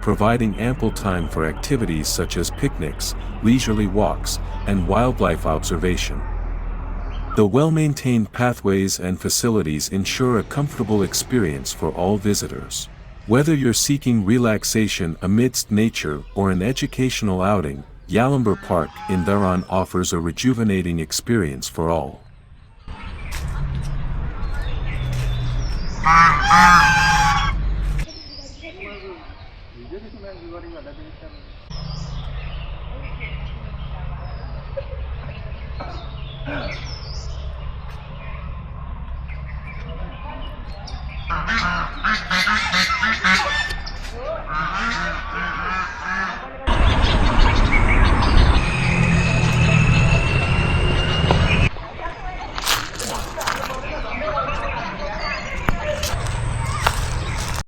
providing ample time for activities such as picnics, leisurely walks, and wildlife observation. The well-maintained pathways and facilities ensure a comfortable experience for all visitors. Whether you're seeking relaxation amidst nature or an educational outing, Yalamber Park in Dharan offers a rejuvenating experience for all.